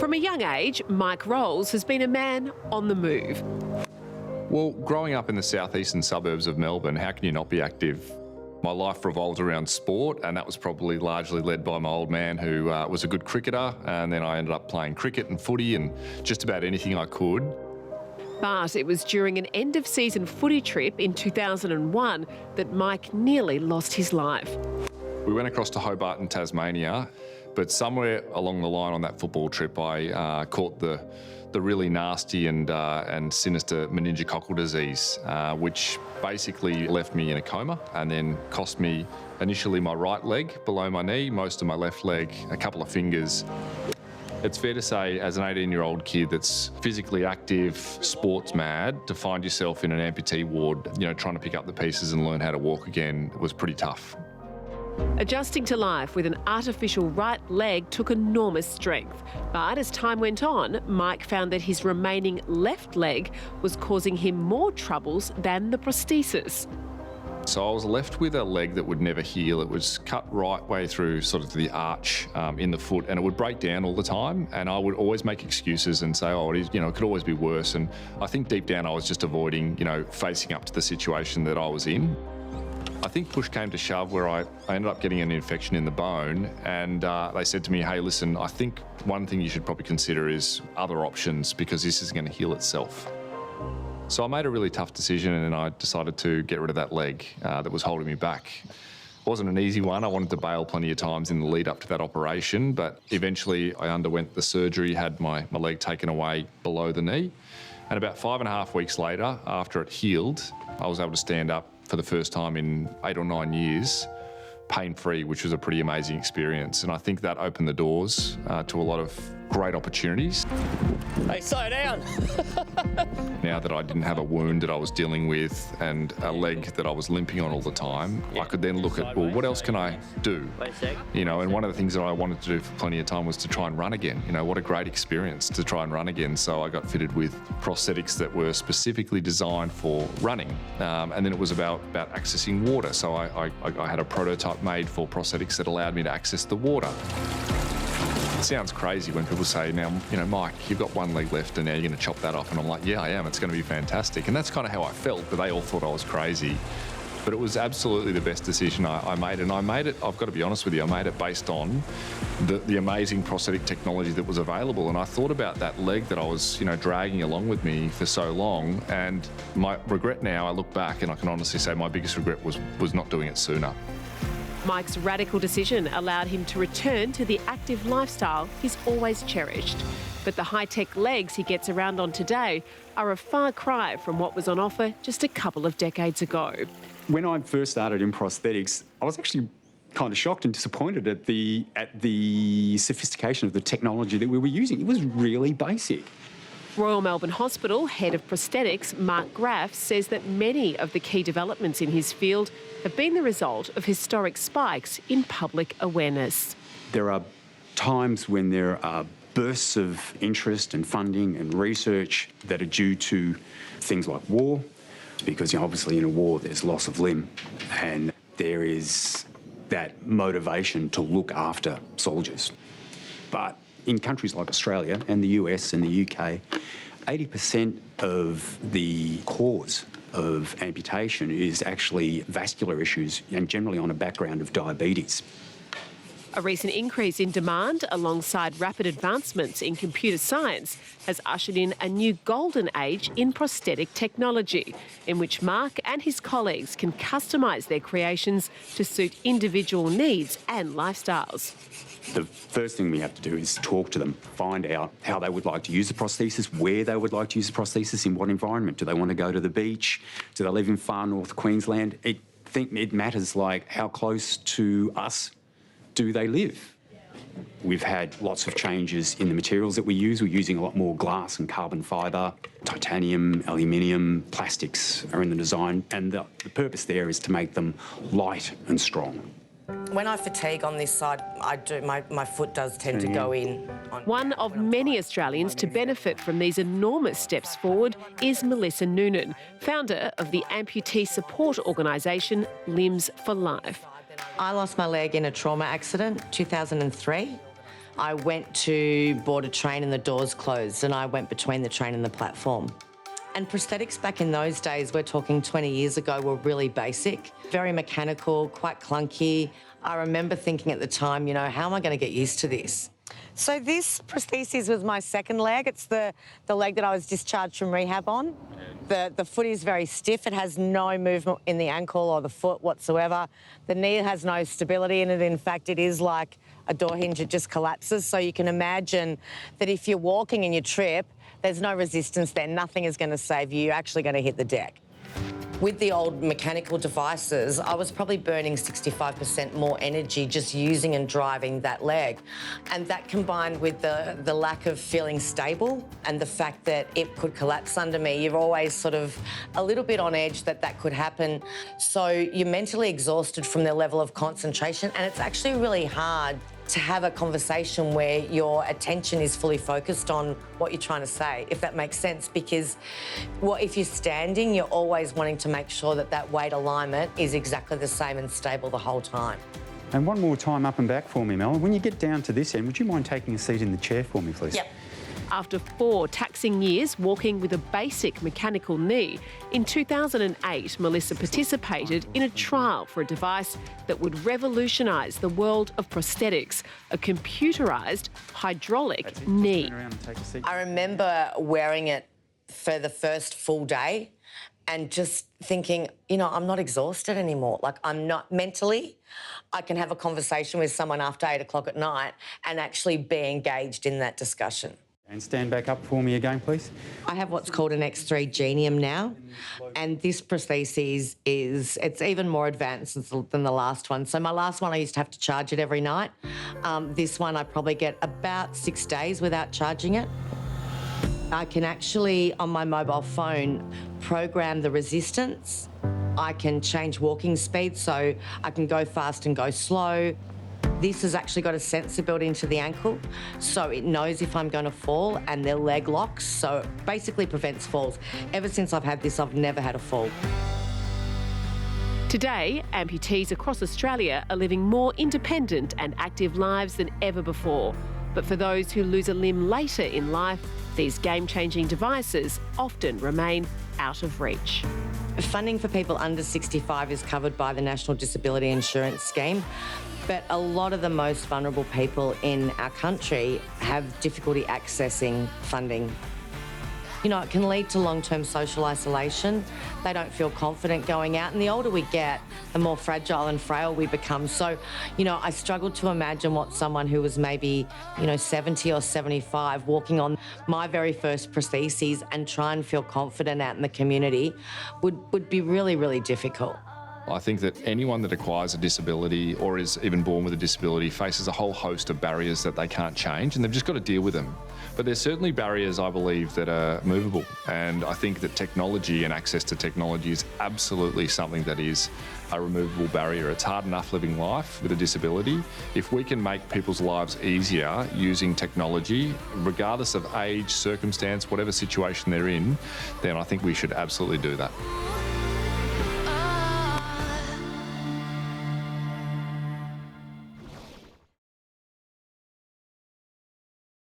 From a young age, Mike Rolls has been a man on the move. Well, growing up in the southeastern suburbs of Melbourne, how can you not be active? My life revolved around sport, and that was probably largely led by my old man, who was a good cricketer, and then I ended up playing cricket and footy and just about anything I could. But it was during an end-of-season footy trip in 2001 that Mike nearly lost his life. We went across to Hobart in Tasmania, but somewhere along the line on that football trip, I caught the really nasty and sinister meningococcal disease, which basically left me in a coma and then cost me initially my right leg below my knee, most of my left leg, a couple of fingers. It's fair to say, as an 18-year-old kid that's physically active, sports mad, to find yourself in an amputee ward, trying to pick up the pieces and learn how to walk again was pretty tough. Adjusting to life with an artificial right leg took enormous strength. But as time went on, Mike found that his remaining left leg was causing him more troubles than the prosthesis. So I was left with a leg that would never heal. It was cut right way through sort of the arch in the foot, and it would break down all the time. And I would always make excuses and say, oh, it could always be worse. And I think deep down I was just avoiding, facing up to the situation that I was in. I think push came to shove where I ended up getting an infection in the bone, and they said to me, hey, listen, I think one thing you should probably consider is other options, because this isn't going to heal itself. So I made a really tough decision, and I decided to get rid of that leg that was holding me back. It wasn't an easy one. I wanted to bail plenty of times in the lead up to that operation, but eventually I underwent the surgery, had my leg taken away below the knee, and about 5.5 weeks later, after it healed, I was able to stand up for the first time in 8 or 9 years, pain-free, which was a pretty amazing experience. And I think that opened the doors to a lot of great opportunities. Hey, slow down. Now that I didn't have a wound that I was dealing with and a leg that I was limping on all the time, I could then look at, well, what else can I do? And one of the things that I wanted to do for plenty of time was to try and run again. What a great experience to try and run again. So I got fitted with prosthetics that were specifically designed for running. And then it was about accessing water. So I had a prototype made for prosthetics that allowed me to access the water. It sounds crazy when people say, now, Mike, you've got one leg left and now you're going to chop that off. And I'm like, yeah, I am. It's going to be fantastic. And that's kind of how I felt, but they all thought I was crazy. But it was absolutely the best decision I made. And I made it, I've got to be honest with you, I made it based on the amazing prosthetic technology that was available. And I thought about that leg that I was, dragging along with me for so long. And my regret now, I look back and I can honestly say my biggest regret was not doing it sooner. Mike's radical decision allowed him to return to the active lifestyle he's always cherished. But the high-tech legs he gets around on today are a far cry from what was on offer just a couple of decades ago. When I first started in prosthetics, I was actually kind of shocked and disappointed at the sophistication of the technology that we were using. It was really basic. Royal Melbourne Hospital head of prosthetics, Mark Graff, says that many of the key developments in his field have been the result of historic spikes in public awareness. There are times when there are bursts of interest and funding and research that are due to things like war, because obviously in a war there's loss of limb, and there is that motivation to look after soldiers. But in countries like Australia and the US and the UK, 80% of the cause of amputation is actually vascular issues, and generally on a background of diabetes. A recent increase in demand alongside rapid advancements in computer science has ushered in a new golden age in prosthetic technology, in which Mark and his colleagues can customise their creations to suit individual needs and lifestyles. The first thing we have to do is talk to them, find out how they would like to use the prosthesis, where they would like to use the prosthesis, in what environment. Do they want to go to the beach? Do they live in far north Queensland? I think it matters, like, how close to us do they live? We've had lots of changes in the materials that we use. We're using a lot more glass and carbon fibre, titanium, aluminium, plastics are in the design, and the purpose there is to make them light and strong. When I fatigue on this side, my foot does tend to go in. One of many Australians to benefit from these enormous steps forward is Melissa Noonan, founder of the amputee support organisation Limbs for Life. I lost my leg in a trauma accident, 2003. I went to board a train and the doors closed and I went between the train and the platform. And prosthetics back in those days, we're talking 20 years ago, were really basic, very mechanical, quite clunky. I remember thinking at the time, you know, how am I going to get used to this? So this prosthesis was my second leg. It's the leg that I was discharged from rehab on. The foot is very stiff. It has no movement in the ankle or the foot whatsoever. The knee has no stability in it. In fact, it is like a door hinge. It just collapses. So you can imagine that if you're walking and you trip, there's no resistance there. Nothing is going to save you. You're actually going to hit the deck. With the old mechanical devices, I was probably burning 65% more energy just using and driving that leg. And that combined with the lack of feeling stable and the fact that it could collapse under me, you're always sort of a little bit on edge that could happen. So you're mentally exhausted from the level of concentration, and it's actually really hard to have a conversation where your attention is fully focused on what you're trying to say, if that makes sense, because if you're standing, you're always wanting to make sure that weight alignment is exactly the same and stable the whole time. And one more time up and back for me, Mel. When you get down to this end, would you mind taking a seat in the chair for me, please? Yep. After 4 taxing years walking with a basic mechanical knee, in 2008, Melissa participated in a trial for a device that would revolutionise the world of prosthetics, a computerised hydraulic knee. Turn around and take a seat. I remember wearing it for the first full day and just thinking, you know, I'm not exhausted anymore. Like, I'm not mentally. I can have a conversation with someone after 8 o'clock at night and actually be engaged in that discussion. And stand back up for me again, please. I have what's called an X3 Genium now, and this prosthesis it's even more advanced than the last one. So my last one, I used to have to charge it every night. This one, I probably get about 6 days without charging it. I can actually, on my mobile phone, program the resistance. I can change walking speed, so I can go fast and go slow. This has actually got a sensor built into the ankle, so it knows if I'm going to fall, and their leg locks, so it basically prevents falls. Ever since I've had this, I've never had a fall. Today, amputees across Australia are living more independent and active lives than ever before. But for those who lose a limb later in life, these game-changing devices often remain out of reach. Funding for people under 65 is covered by the National Disability Insurance Scheme, but a lot of the most vulnerable people in our country have difficulty accessing funding. You know, it can lead to long-term social isolation. They don't feel confident going out, and the older we get, the more fragile and frail we become. So, you know, I struggle to imagine what someone who was maybe, 70 or 75 walking on my very first prostheses and try and feel confident out in the community would be really, really difficult. I think that anyone that acquires a disability or is even born with a disability faces a whole host of barriers that they can't change, and they've just got to deal with them. But there's certainly barriers, I believe, that are movable. And I think that technology and access to technology is absolutely something that is a removable barrier. It's hard enough living life with a disability. If we can make people's lives easier using technology, regardless of age, circumstance, whatever situation they're in, then I think we should absolutely do that.